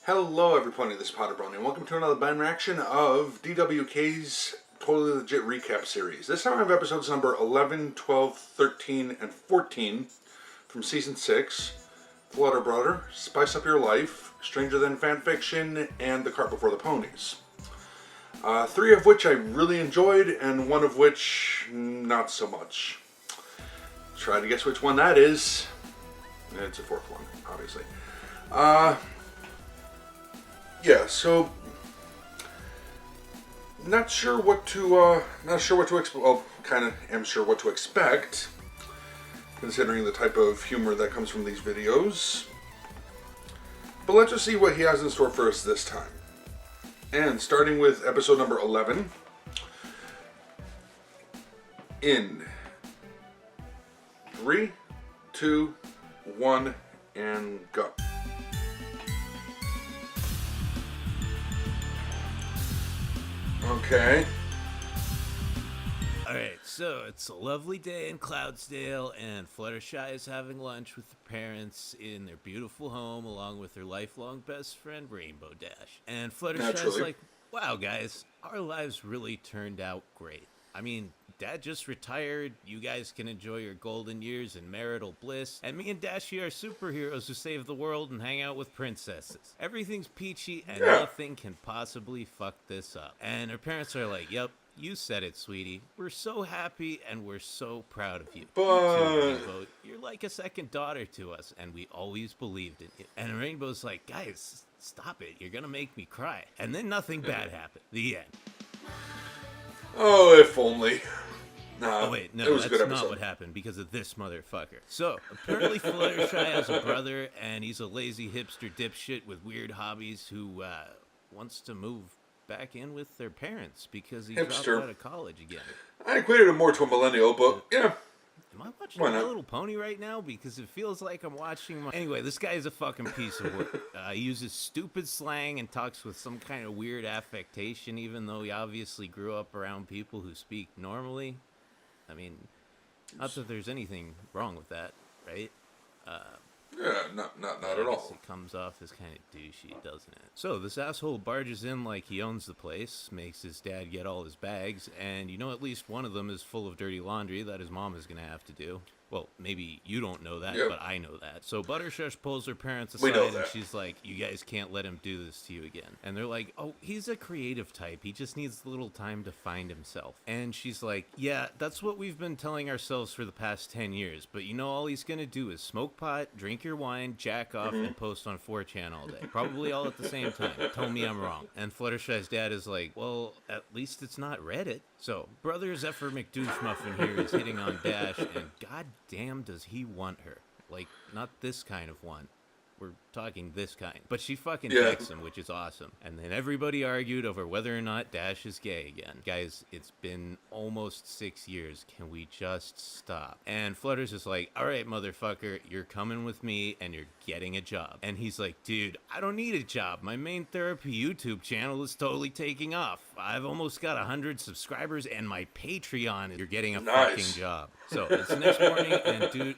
Hello everybody, this is PotterBrony, and welcome to another band reaction of DWK's Totally Legit Recap Series. This time I have episodes number 11, 12, 13, and 14 from Season 6. Flutter Brother, Spice Up Your Life, Stranger Than Fanfiction, and The Cart Before the Ponies. Three of which I really enjoyed, and one of which not so much. Try to guess which one that is. It's a fourth one, obviously. Yeah, so not sure what to expect. Well, kind of am sure what to expect, considering the type of humor that comes from these videos. But let's just see what he has in store for us this time. And starting with episode number 11, in 3, 2, 1, and go. Okay. Alright, so it's a lovely day in Cloudsdale, and Fluttershy is having lunch with her parents in their beautiful home, along with her lifelong best friend, Rainbow Dash. And Fluttershy's like, wow, guys, our lives really turned out great. I mean, Dad just retired, you guys can enjoy your golden years in marital bliss, and me and Dashy are superheroes who save the world and hang out with princesses. Everything's peachy, and nothing can possibly fuck this up. And her parents are like, yep, you said it, sweetie. We're so happy, and we're so proud of you. Rainbow, you're like a second daughter to us, and we always believed in you. And Rainbow's like, guys, stop it, you're gonna make me cry. And then nothing bad happened. The end. Oh, if only. Nah, oh wait, no, that's not what happened because of this motherfucker. So, apparently Fluttershy has a brother, and he's a lazy hipster dipshit with weird hobbies who wants to move back in with their parents because he dropped out of college again. I equated him more to a millennial, but yeah. Am I watching My Little Pony right now? Because it feels like I'm watching my... Anyway, this guy is a fucking piece of work. He uses stupid slang and talks with some kind of weird affectation, even though he obviously grew up around people who speak normally. I mean, not that there's anything wrong with that, right? Yeah, not at all. It comes off as kind of douchey, doesn't it? So this asshole barges in like he owns the place, makes his dad get all his bags, and you know at least one of them is full of dirty laundry that his mom is going to have to do. Well, maybe you don't know that, but I know that. So Buttershush pulls her parents aside, and she's like, you guys can't let him do this to you again. And they're like, oh, he's a creative type. He just needs a little time to find himself. And she's like, yeah, that's what we've been telling ourselves for the past 10 years. But you know, all he's going to do is smoke pot, drink your wine, jack off, and post on 4chan all day. Probably all at the same time. Tell me I'm wrong. And Fluttershy's dad is like, well, at least it's not Reddit. So, Brother Zephyr McDouche-Muffin here is hitting on Dash, and god damn does he want her. Like, not this kind of one. We're talking this kind. But she fucking decks him, which is awesome. And then everybody argued over whether or not Dash is gay again. Guys, it's been almost 6 years. Can we just stop? And Flutter's is like, alright, motherfucker, you're coming with me and you're getting a job. And he's like, dude, I don't need a job. My main therapy YouTube channel is totally taking off. I've almost got 100 subscribers and my Patreon. You're getting a fucking job. So it's the next morning, and dude,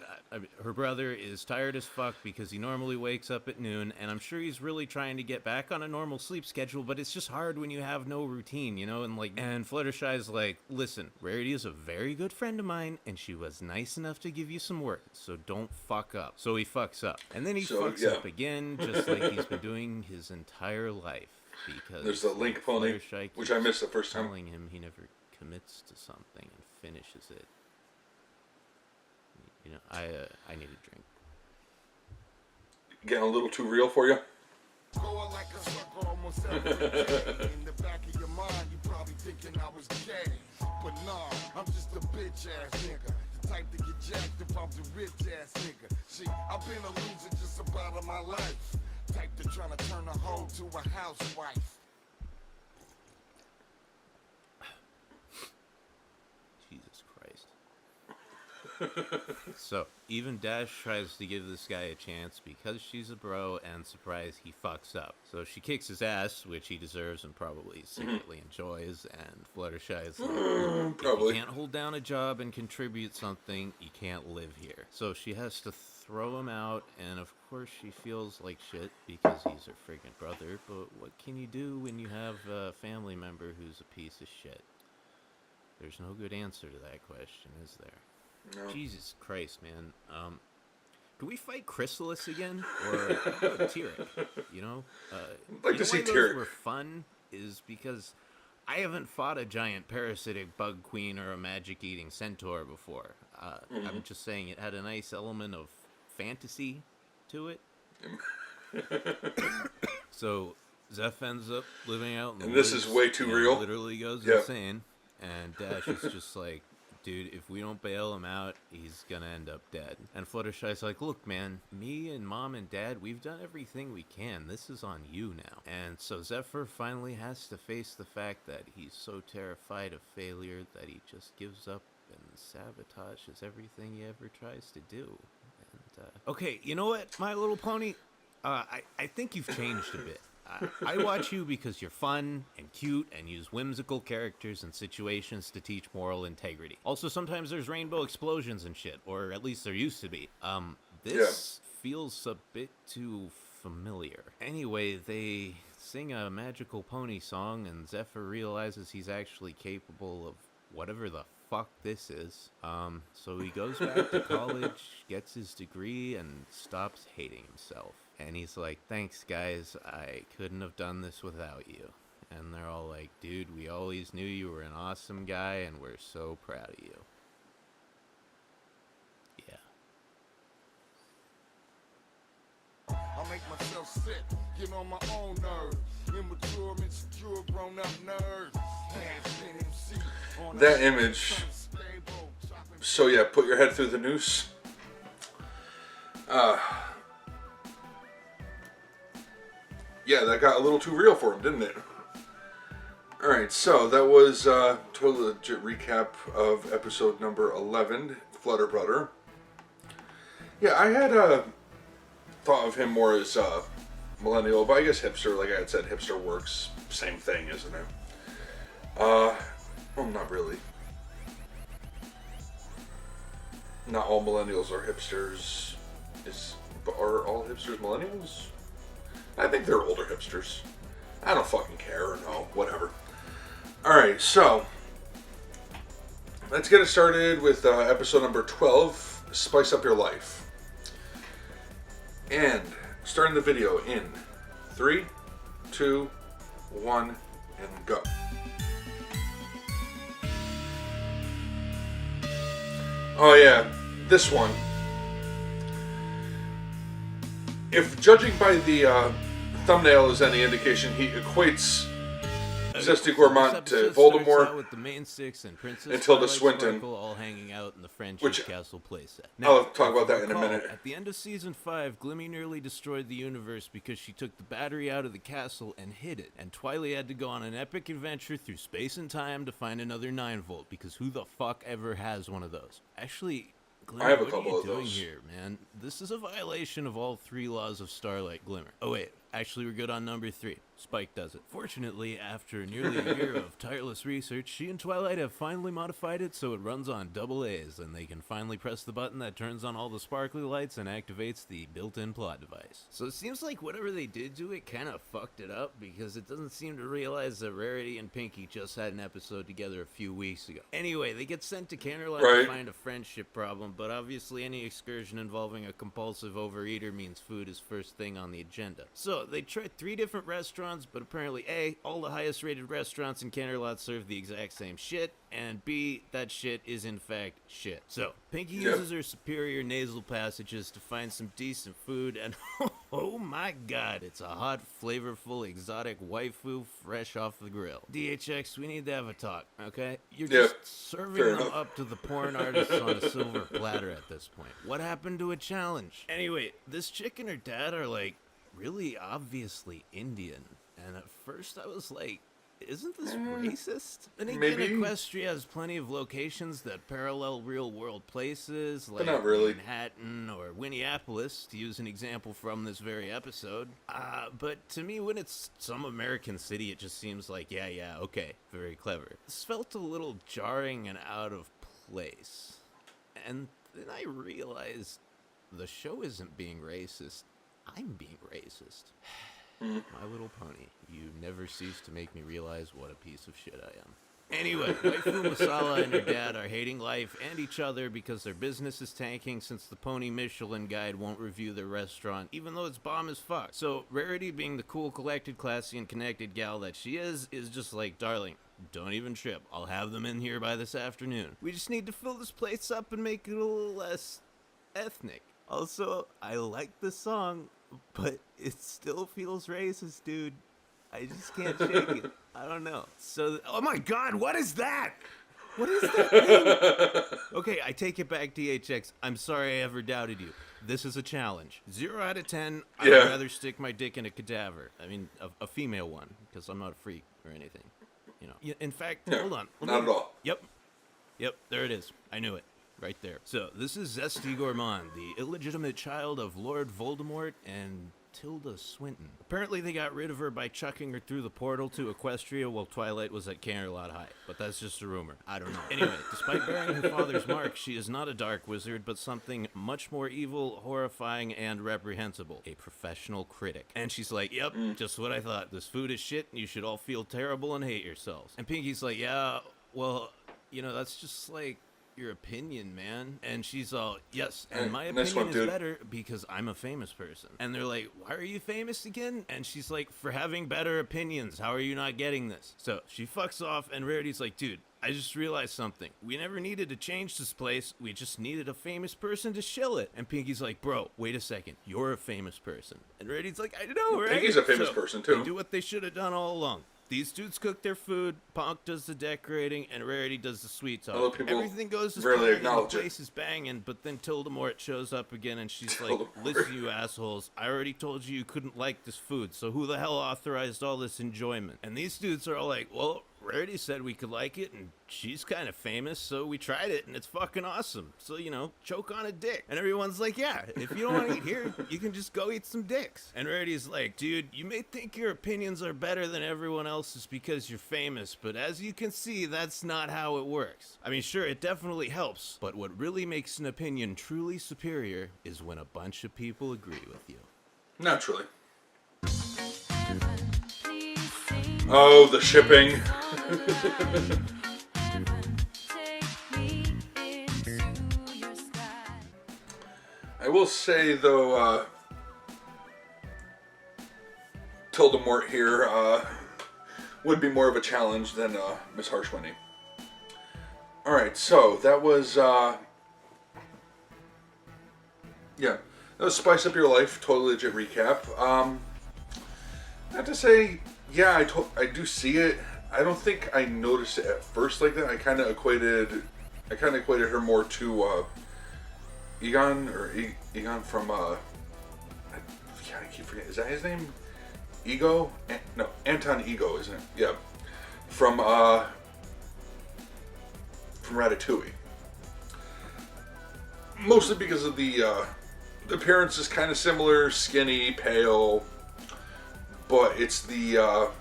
her brother is tired as fuck because he normally wakes up at noon, and I'm sure he's really trying to get back on a normal sleep schedule, but it's just hard when you have no routine, you know? And Fluttershy's like, listen, Rarity is a very good friend of mine, and she was nice enough to give you some work, so don't fuck up. So he fucks up. And then he fucks up again, just like he's been doing his entire life. Because there's a link pony, which I missed the first time. Telling him he never commits to something and finishes it. You know, I need a drink. Getting a little too real for you? Going like a sucker almost every day. In the back of your mind, you probably thinking I was gay. But nah, I'm just a bitch ass nigga. The type to get jacked if I'm the rich ass nigga. See, I've been a loser just about all my life. Type to tryna turn a hoe to a housewife. Jesus Christ. So, even Dash tries to give this guy a chance because she's a bro, and surprise, he fucks up. So she kicks his ass, which he deserves and probably secretly enjoys, and Fluttershy is like, if you can't hold down a job and contribute something, you can't live here. So she has to throw him out, and of course she feels like shit because he's her friggin' brother, but what can you do when you have a family member who's a piece of shit? There's no good answer to that question, is there? No. Jesus Christ, man. Do we fight Chrysalis again? Or Tyrek? You know? I'd like to see Tyrek. Tyrek. Were fun is because I haven't fought a giant parasitic bug queen or a magic-eating centaur before. I'm just saying it had a nice element of fantasy to it. So Zeph ends up living out in the woods, this is way too real. Literally goes insane. And Dash is just like, dude, if we don't bail him out, he's gonna end up dead. And Fluttershy's like, look, man, me and Mom and Dad, we've done everything we can. This is on you now. And so Zephyr finally has to face the fact that he's so terrified of failure that he just gives up and sabotages everything he ever tries to do. And, okay, you know what, My Little Pony? I think you've changed a bit. I watch you because you're fun and cute and use whimsical characters and situations to teach moral integrity. Also, sometimes there's rainbow explosions and shit, or at least there used to be. This feels a bit too familiar. Anyway, they sing a magical pony song, and Zephyr realizes he's actually capable of whatever the fuck this is. So he goes back to college, gets his degree, and stops hating himself. And he's like, thanks, guys. I couldn't have done this without you. And they're all like, dude, we always knew you were an awesome guy, and we're so proud of you. Yeah. I make myself sick, get on my own nerve. Immature, insecure, grown up nerd. That image. So yeah, put your head through the noose. Yeah, that got a little too real for him, didn't it? Alright, so that was totally legit recap of episode number 11, Flutter Brother. Yeah, I had thought of him more as millennial, but I guess hipster, like I had said, hipster works. Same thing, isn't it? Well, not really. Not all millennials are hipsters. Are all hipsters millennials? I think they're older hipsters. I don't fucking care. No, whatever. Alright, so let's get it started with episode number 12, Spice Up Your Life. And starting the video in 3, 2, 1, and go. Oh yeah, this one. If judging by the thumbnail is any indication, he equates Zesty Gourmand to Voldemort with the main six and Princess and Tilda Twilight Swinton, Sparkle all hanging out in the Friendship Castle playset. I'll talk about that in a minute. At the end of season 5, Glimmy nearly destroyed the universe because she took the battery out of the castle and hid it, and Twilight had to go on an epic adventure through space and time to find another 9-volt, because who the fuck ever has one of those? Actually, Glimmer, I have a couple couple of those. What are you those. doing here, man? This is a violation of all 3 laws of Starlight Glimmer. Oh wait, actually we're good on number 3. Spike does it. Fortunately, after nearly a year of tireless research, she and Twilight have finally modified it so it runs on AA's, and they can finally press the button that turns on all the sparkly lights and activates the built-in plot device. So it seems like whatever they did to it kind of fucked it up, because it doesn't seem to realize that Rarity and Pinky just had an episode together a few weeks ago. Anyway, they get sent to Canterlot to find a friendship problem, but obviously any excursion involving a compulsive overeater means food is first thing on the agenda. So they tried 3 different restaurants, but apparently A, all the highest rated restaurants in Canterlot serve the exact same shit, and B, that shit is in fact shit. So, Pinky uses her superior nasal passages to find some decent food, and oh my god, it's a hot, flavorful, exotic waifu fresh off the grill. DHX, we need to have a talk, okay? You're just serving them up to the porn artists on a silver platter at this point. What happened to a challenge? Anyway, this chick and her dad are like really obviously Indian. And at first I was like, isn't this racist? Then again, Equestria has plenty of locations that parallel real-world places, like Manhattan or Winneapolis, to use an example from this very episode. But to me, when it's some American city, it just seems like, yeah, okay, very clever. This felt a little jarring and out of place. And then I realized the show isn't being racist. I'm being racist. My Little Pony, you never cease to make me realize what a piece of shit I am. Anyway, Waifu Masala and her dad are hating life and each other because their business is tanking since the Pony Michelin Guide won't review their restaurant, even though it's bomb as fuck. So, Rarity, being the cool, collected, classy, and connected gal that she is just like, darling, don't even trip. I'll have them in here by this afternoon. We just need to fill this place up and make it a little less ethnic. Also, I like the song, but it still feels racist, dude. I just can't shake it. I don't know. So, oh my god, what is that? What is that thing? Okay, I take it back, DHX. I'm sorry I ever doubted you. This is a challenge. 0 out of 10, I'd rather stick my dick in a cadaver. I mean, a female one, because I'm not a freak or anything. You know. In fact, hold on. Not at all. Yep, there it is. I knew it. Right there. So, this is Zesty Gourmand, the illegitimate child of Lord Voldemort and Tilda Swinton. Apparently they got rid of her by chucking her through the portal to Equestria while Twilight was at Camelot High. But that's just a rumor. I don't know. Anyway, despite bearing her father's mark, she is not a dark wizard, but something much more evil, horrifying, and reprehensible. A professional critic. And she's like, yep, just what I thought. This food is shit, and you should all feel terrible and hate yourselves. And Pinky's like, yeah, well, you know, that's just like your opinion, man. And she's all, yes, and my opinion is better because I'm a famous person. And they're like, why are you famous again? And she's like, for having better opinions. How are you not getting this? So she fucks off, and Rarity's like, dude, I just realized something. We never needed to change this place. We just needed a famous person to shill it. And Pinky's like, bro, wait a second. You're a famous person. And Rarity's like, I know, right? Pinky's a famous person, too. They do what they should have done all along. These dudes cook their food, Ponk does the decorating, and Rarity does the sweet talk. Everything goes as rarely planned, and the acknowledge it. place is banging, but then Tilda Mort shows up again, and she's like, listen, you assholes, I already told you couldn't like this food, so who the hell authorized all this enjoyment? And these dudes are all like, well, Rarity said we could like it, and she's kind of famous, so we tried it, and it's fucking awesome. So, you know, choke on a dick. And everyone's like, yeah, if you don't want to eat here, you can just go eat some dicks. And Rarity's like, dude, you may think your opinions are better than everyone else's because you're famous, but as you can see, that's not how it works. I mean, sure, it definitely helps, but what really makes an opinion truly superior is when a bunch of people agree with you. Naturally. Oh, the shipping. I will say, though, Tilda Mort here would be more of a challenge than Miss Harshwinny. Alright, so that was, that was Spice Up Your Life, Totally Legit recap. Not to say, yeah, I do see it. I don't think I noticed it at first like that. I kind of equated her more to Egon from I keep forgetting. Is that his name? Ego? No, Anton Ego, isn't it? Yeah, from Ratatouille. Mostly because of the appearance is kind of similar, skinny, pale. But it's the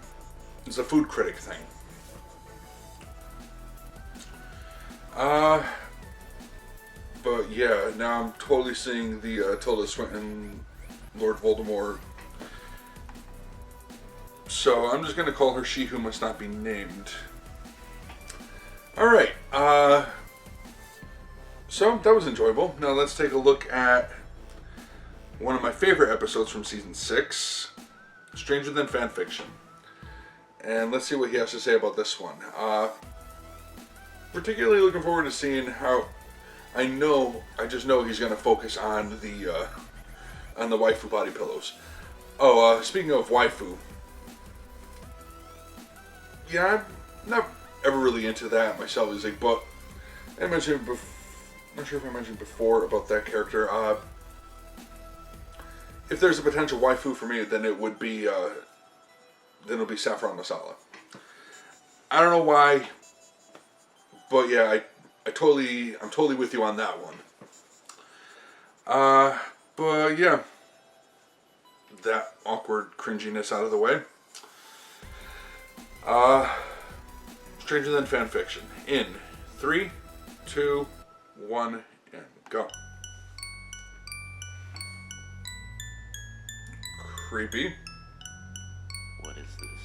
food critic thing. But yeah, now I'm totally seeing the Tilda Swinton, Lord Voldemort. So I'm just gonna call her She Who Must Not Be Named. Alright, so that was enjoyable. Now let's take a look at one of my favorite episodes from season 6. Stranger Than Fanfiction. And let's see what he has to say about this one. Particularly looking forward to seeing how... I just know he's going to focus on the waifu body pillows. Oh, speaking of waifu. Yeah, I'm not ever really into that myself, is like, but I mentioned before, not sure if I mentioned before about that character. If there's a potential waifu for me, then it would be it'll be Saffron Masala. I don't know why, but yeah, I'm totally with you on that one. But yeah, that awkward cringiness out of the way. Stranger Than Fanfiction. In 3, 2, 1, and go. Creepy. What is this?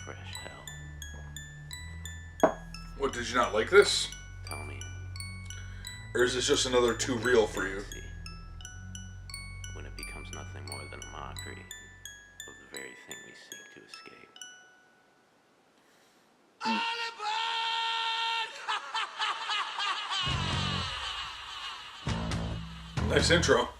Fresh hell. What, did you not like this? Tell me. Or is this just another too real for you? See, when it becomes nothing more than a mockery of the very thing we seek to escape. Nice intro.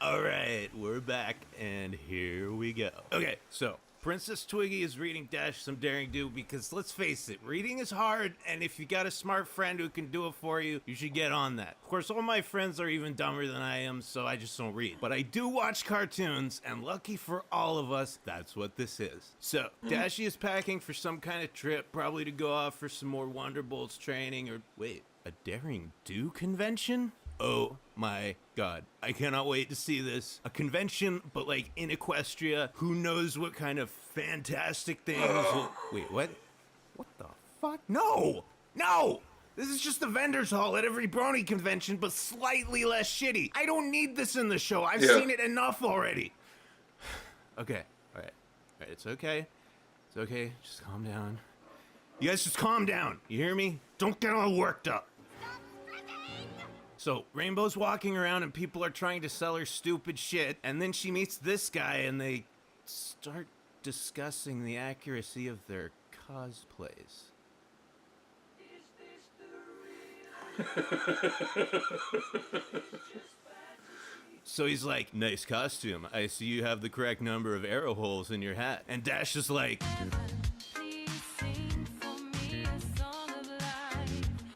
Alright, we're back, and here we go. Okay, so, Princess Twiggy is reading Dash some Daring Do because, let's face it, reading is hard, and if you got a smart friend who can do it for you, you should get on that. Of course, all my friends are even dumber than I am, so I just don't read. But I do watch cartoons, and lucky for all of us, that's what this is. So, Dashy is packing for some kind of trip, probably to go off for some more Wonderbolts training, or, wait, a Daring Do convention? Oh my god. I cannot wait to see this. A convention, but like in Equestria. Who knows what kind of fantastic things Wait, what? What the fuck? No! No! This is just the vendor's hall at every Brony convention, but slightly less shitty. I don't need this in the show. I've seen it enough already. Okay, alright. Alright, it's okay. It's okay. Just calm down. You guys just calm down. You hear me? Don't get all worked up. So, Rainbow's walking around and people are trying to sell her stupid shit, and then she meets this guy and they start discussing the accuracy of their cosplays. So he's like, nice costume. I see you have the correct number of arrow holes in your hat. And Dash is like...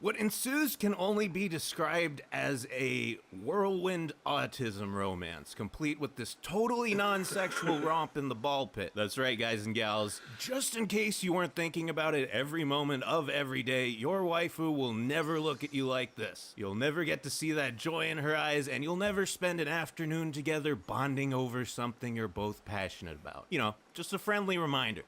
What ensues can only be described as a whirlwind autism romance, complete with this totally non-sexual romp in the ball pit. That's right, guys and gals. Just in case you weren't thinking about it every moment of every day, your waifu will never look at you like this. You'll never get to see that joy in her eyes, and you'll never spend an afternoon together bonding over something you're both passionate about. You know, just a friendly reminder.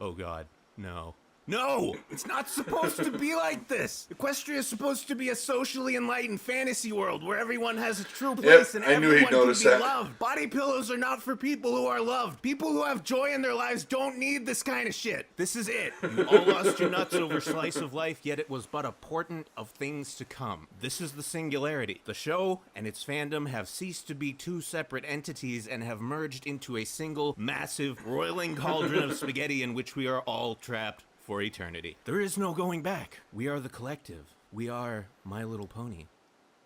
Oh god, no. No! It's not supposed to be like this! Equestria is supposed to be a socially enlightened fantasy world where everyone has a true place and everyone can be loved. Body pillows are not for people who are loved. People who have joy in their lives don't need this kind of shit. This is it. You all lost your nuts over slice of life, yet it was but a portent of things to come. This is the singularity. The show and its fandom have ceased to be two separate entities and have merged into a single, massive, roiling cauldron of spaghetti in which we are all trapped for eternity. There is no going back. We are the collective. We are My Little Pony.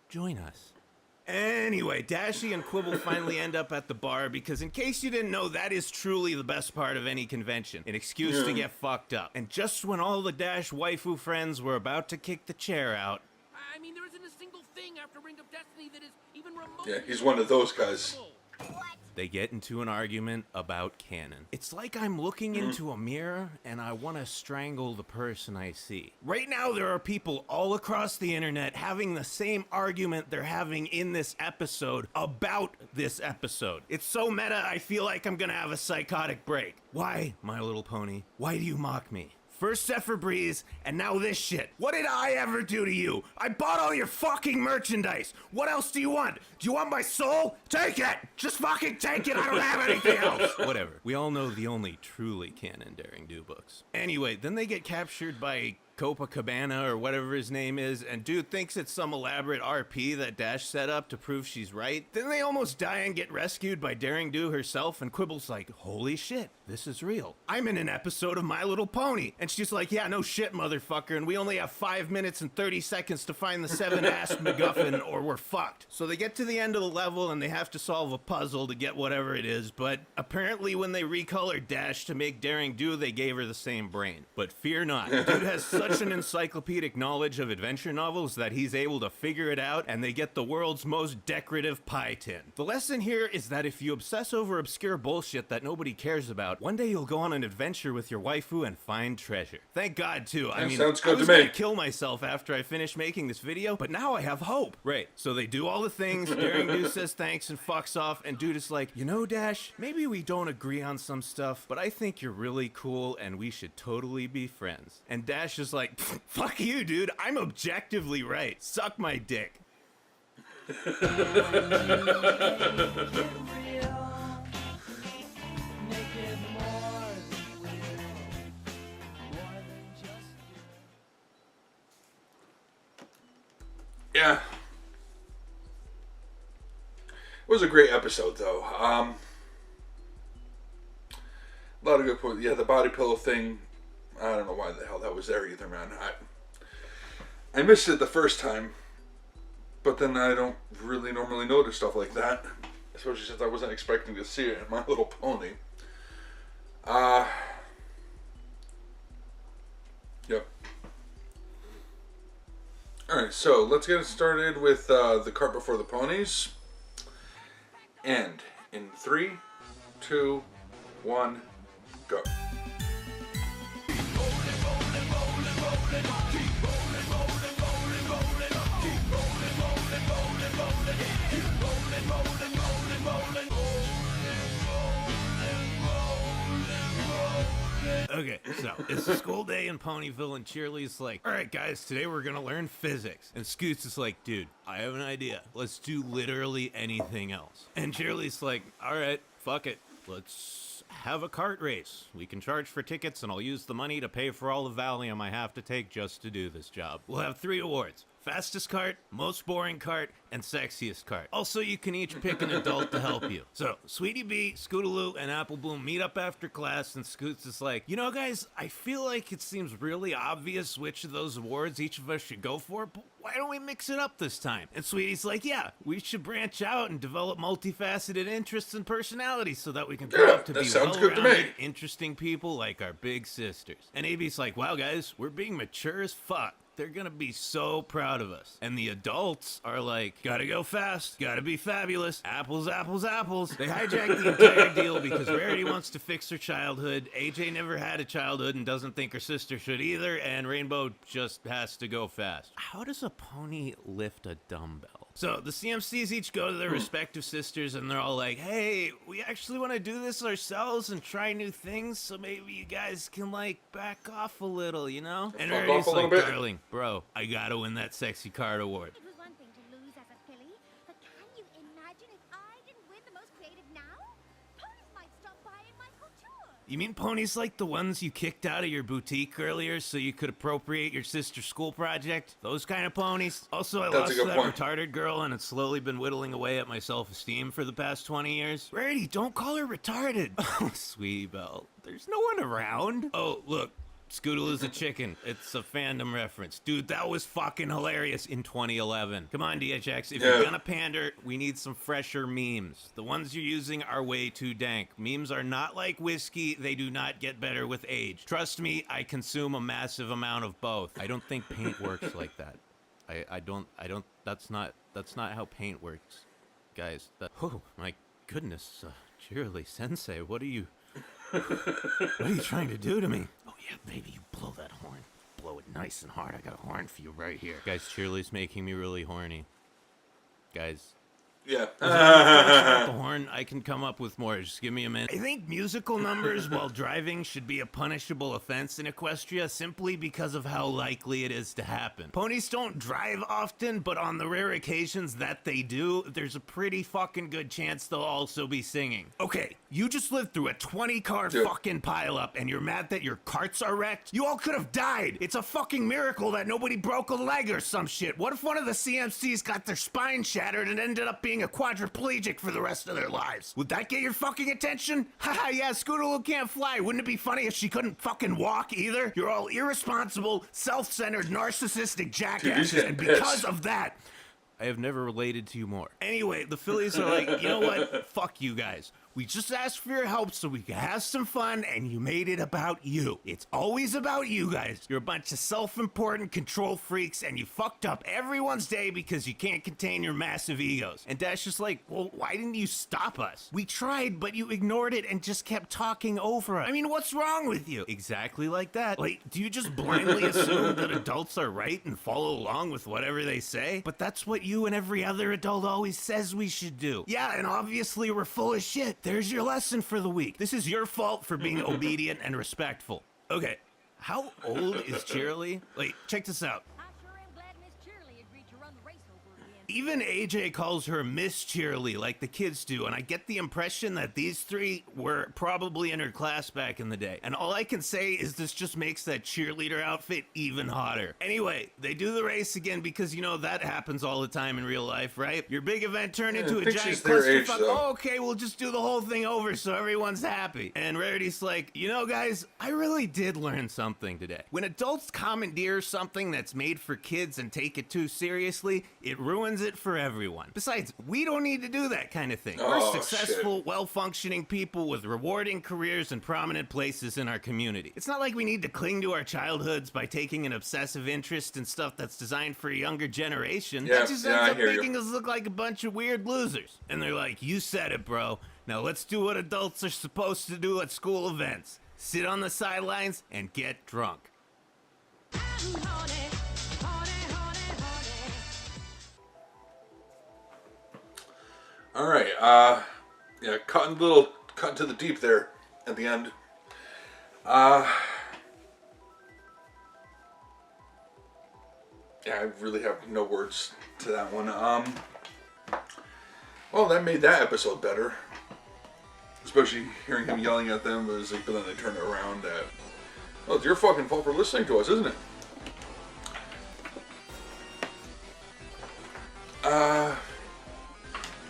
Join us. Anyway, Dashy and Quibble finally end up at the bar because, in case you didn't know, that is truly the best part of any convention. An excuse to get fucked up. And just when all the Dash waifu friends were about to kick the chair out... I mean, there isn't a single thing after Ring of Destiny that is even remotely... Yeah, he's one of those guys. They get into an argument about canon. It's like I'm looking into a mirror and I want to strangle the person I see. Right now there are people all across the internet having the same argument they're having in this episode about this episode. It's so meta I feel like I'm gonna have a psychotic break. Why, My Little Pony? Why do you mock me? First Zephyr Breeze, and now this shit. What did I ever do to you? I bought all your fucking merchandise. What else do you want? Do you want my soul? Take it! Just fucking take it! I don't have anything else! Whatever. We all know the only truly canon Daring Do books. Anyway, then they get captured by Copacabana or whatever his name is, and dude thinks it's some elaborate RP that Dash set up to prove she's right. Then they almost die and get rescued by Daring Do herself, and Quibble's like, holy shit, this is real. I'm in an episode of My Little Pony. And she's like, yeah, no shit, motherfucker, and we only have 5 minutes and 30 seconds to find the 7-ass MacGuffin or we're fucked. So they get to the end of the level and they have to solve a puzzle to get whatever it is, but apparently when they recolored Dash to make Daring Do, they gave her the same brain. But fear not, dude has such an encyclopedic knowledge of adventure novels that he's able to figure it out, and they get the world's most decorative pie tin. The lesson here is that if you obsess over obscure bullshit that nobody cares about, one day you'll go on an adventure with your waifu and find treasure. Thank God, too. I mean, sounds good I was to me. gonna kill myself after I finished making this video, but now I have hope. Right, so they do all the things, Daring Do says thanks and fucks off, and dude is like, you know, Dash, maybe we don't agree on some stuff, but I think you're really cool and we should totally be friends. And Dash is like, fuck you, dude. I'm objectively right. Suck my dick. Yeah. It was a great episode, though. A lot of good points. Yeah, the body pillow thing. I don't know why the hell that was there either, man. I missed it the first time, but then I don't really normally notice stuff like that, especially since I wasn't expecting to see it in My Little Pony. Yep. Alright, so let's get started with the cart before the ponies. And in 3, 2, 1, go. Okay, so it's a school day in Ponyville, and Cheerly's like, all right, guys, today we're gonna learn physics. And Scoots is like, dude, I have an idea. Let's do literally anything else. And Cheerly's like, all right, fuck it. Let's have a kart race. We can charge for tickets, and I'll use the money to pay for all the Valium I have to take just to do this job. We'll have 3 awards. Fastest cart, most boring cart, and sexiest cart. Also, you can each pick an adult to help you. So, Sweetie Bee, Scootaloo, and Apple Bloom meet up after class, and Scoots is like, you know, guys, I feel like it seems really obvious which of those awards each of us should go for, but why don't we mix it up this time? And Sweetie's like, yeah, we should branch out and develop multifaceted interests and personalities so that we can grow up to be well-rounded, interesting people like our big sisters. And AB's like, wow, guys, we're being mature as fuck. They're gonna be so proud of us. And the adults are like, gotta go fast, gotta be fabulous, apples, apples, apples. They hijack the entire deal because Rarity wants to fix her childhood, AJ never had a childhood and doesn't think her sister should either, and Rainbow just has to go fast. How does a pony lift a dumbbell? So the CMCs each go to their respective sisters and they're all like, hey, we actually want to do this ourselves and try new things, so maybe you guys can, like, back off a little, you know? And Rarity's like, darling, bro, I gotta win that sexy card award. It was one thing to lose as a filly, but can you imagine if I didn't win the most creative now? Ponies might stop by in my couture. You mean ponies like the ones you kicked out of your boutique earlier so you could appropriate your sister's school project? Those kind of ponies? Also, I lost that retarded girl and it's slowly been whittling away at my self-esteem for the past 20 years. Rarity, don't call her retarded. Oh, Sweetie Belle, there's no one around. Oh, look. Scootaloo is a chicken. It's a fandom reference. Dude, that was fucking hilarious in 2011. Come on, DHX. If you're gonna pander, we need some fresher memes. The ones you're using are way too dank. Memes are not like whiskey. They do not get better with age. Trust me, I consume a massive amount of both. I don't think paint works like that. I don't, that's not how paint works. Guys, oh my goodness. Cheerily Sensei, what are you trying to do to me? Oh yeah, baby, you blow that horn. Blow it nice and hard. I got a horn for you right here. Guys, Cheerly's making me really horny. Guys. Yeah. The horn, I can come up with more. Just give me a minute. I think musical numbers while driving should be a punishable offense in Equestria simply because of how likely it is to happen. Ponies don't drive often, but on the rare occasions that they do, there's a pretty fucking good chance they'll also be singing. Okay, you just lived through a 20-car fucking pileup and you're mad that your carts are wrecked? You all could have died. It's a fucking miracle that nobody broke a leg or some shit. What if one of the CMCs got their spine shattered and ended up being a quadriplegic for the rest of their lives? Would that get your fucking attention? Haha, yeah, Scootaloo can't fly. Wouldn't it be funny if she couldn't fucking walk either? You're all irresponsible, self-centered, narcissistic jackasses, and because of that, I have never related to you more. Anyway, the fillies are like, you know what? Fuck you guys. We just asked for your help so we could have some fun, and you made it about you. It's always about you guys. You're a bunch of self-important control freaks, and you fucked up everyone's day because you can't contain your massive egos. And Dash is like, well, why didn't you stop us? We tried, but you ignored it and just kept talking over us. I mean, what's wrong with you? Exactly like that. Like, do you just blindly assume that adults are right and follow along with whatever they say? But that's what you and every other adult always says we should do. Yeah, and obviously we're full of shit. There's your lesson for the week. This is your fault for being obedient and respectful. Okay, how old is Cheerly? Wait, check this out. I sure am glad Miss Cheerly agreed to run the race over again. Even AJ calls her Miss Cheerly like the kids do, and I get the impression that these three were probably in her class back in the day. And all I can say is this just makes that cheerleader outfit even hotter. Anyway, they do the race again because, you know, that happens all the time in real life, right? Your big event turned into a giant clusterfuck. Oh, okay, we'll just do the whole thing over so everyone's happy. And Rarity's like, you know, guys, I really did learn something today. When adults commandeer something that's made for kids and take it too seriously, it ruins it for everyone. Besides, we don't need to do that kind of thing. We're successful, well-functioning people with rewarding careers and prominent places in our community. It's not like we need to cling to our childhoods by taking an obsessive interest in stuff that's designed for a younger generation. That just ends up making us look like a bunch of weird losers. And they're like, you said it, bro. Now let's do what adults are supposed to do at school events. Sit on the sidelines and get drunk. All right, yeah, cutting to the deep there at the end. Yeah, I really have no words to that one. Well, that made that episode better. Especially hearing him yelling at them, but then they turn it around at, well, it's your fucking fault for listening to us, isn't it?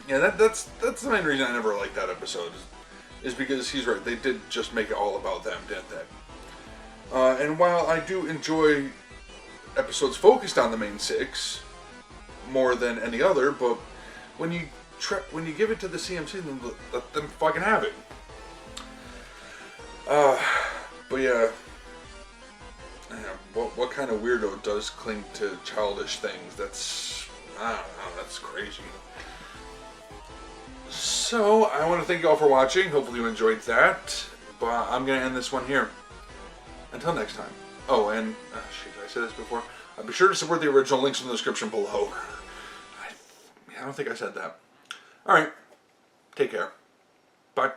Yeah, that's the main reason I never liked that episode, is because he's right, they did just make it all about them, didn't they? And while I do enjoy episodes focused on the main six more than any other, but when you give it to the CMC, then let them fucking have it. But yeah, what kind of weirdo does cling to childish things? I don't know, that's crazy. So, I want to thank you all for watching. Hopefully you enjoyed that. But I'm going to end this one here. Until next time. Oh, and, shit, did I say this before? Be sure to support the original links in the description below. I don't think I said that. Alright. Take care. Bye.